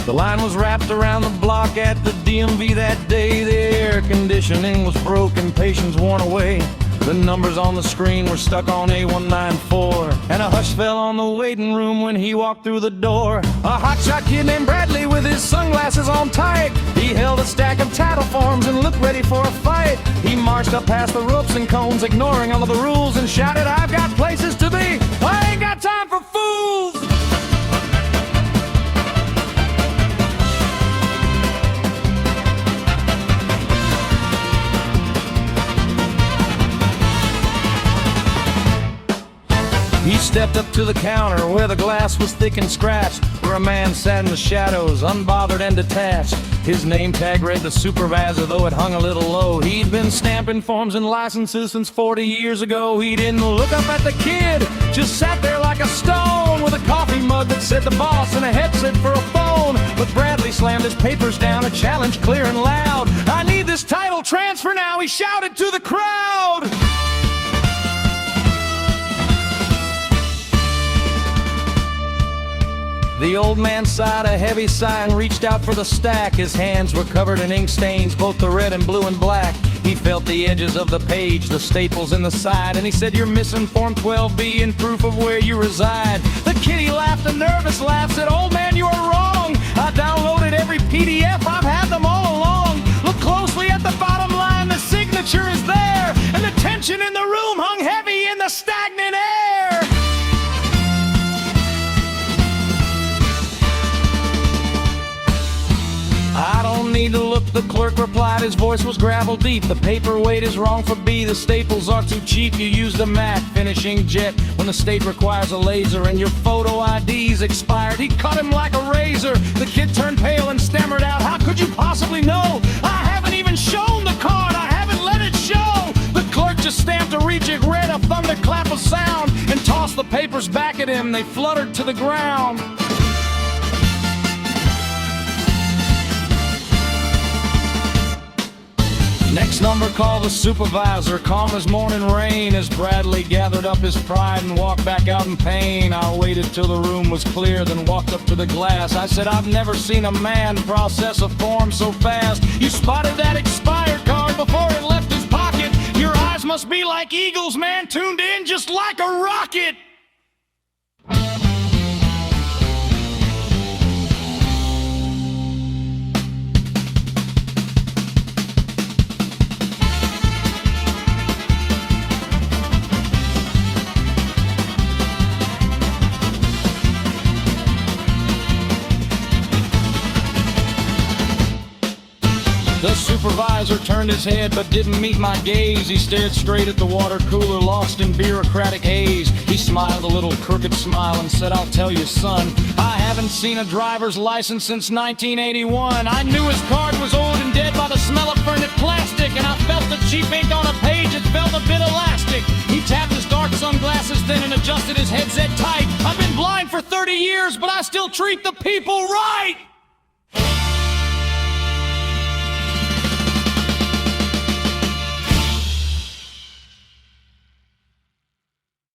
The line was wrapped around the block at the DMV that day. The air conditioning was broken, patience worn away. The numbers on the screen were stuck on A194, and a hush fell on the waiting room when he walked through the door. A hotshot kid named Bradley with his sunglasses on tight. He held a stack of tattle forms and looked ready for a fight. He marched up past the ropes and cones, ignoring all of the rules, and shouted, "I've got places to be, I ain't got time for fools!" He stepped up to the counter where the glass was thick and scratched, where a man sat in the shadows, unbothered and detached. His name tag read the supervisor, though it hung a little low. He'd been stamping forms and licenses since 40 years ago. He didn't look up at the kid, just sat there like a stone, with a coffee mug that said the boss and a headset for a phone. But Bradley slammed his papers down, a challenge clear and loud. "I need this title transfer now," he shouted to the crowd. The old man sighed a heavy sigh and reached out for the stack. His hands were covered in ink stains, both the red and blue and black. He felt the edges of the page, the staples in the side, and he said, "You're missing Form 12B and proof of where you reside." The kitty laughed a nervous laugh, said, "Old man, you are wrong. I downloaded every PDF, I've had them all along. Look closely at the bottom line, the signature is there." And the tension in the room hung heavy in the stagnant air. "I don't need to look," the clerk replied. His voice was gravel deep. "The paperweight is wrong for B. The staples are too cheap. You used a Mac finishing jet when the state requires a laser, and your photo ID's expired." He cut him like a razor. The kid turned pale and stammered out, "How could you possibly know? I haven't even shown the card. I haven't let it show." The clerk just stamped a reject, read a thunderclap of sound, and tossed the papers back at him. They fluttered to the ground. Next number, call the supervisor, calm as morning rain, as Bradley gathered up his pride and walked back out in pain. I waited till the room was clear, then walked up to the glass. I said, "I've never seen a man process a form so fast. You spotted that expired card before it left his pocket. Your eyes must be like eagles, man, tuned in just like a rocket." The supervisor turned his head but didn't meet my gaze. He stared straight at the water cooler, lost in bureaucratic haze. He smiled a little crooked smile and said, "I'll tell you, son, I haven't seen a driver's license since 1981. I knew his card was old and dead by the smell of burnt plastic, and I felt the cheap ink on a page, it felt a bit elastic." He tapped his dark sunglasses then and adjusted his headset tight. "I've been blind for 30 years, but I still treat the people right."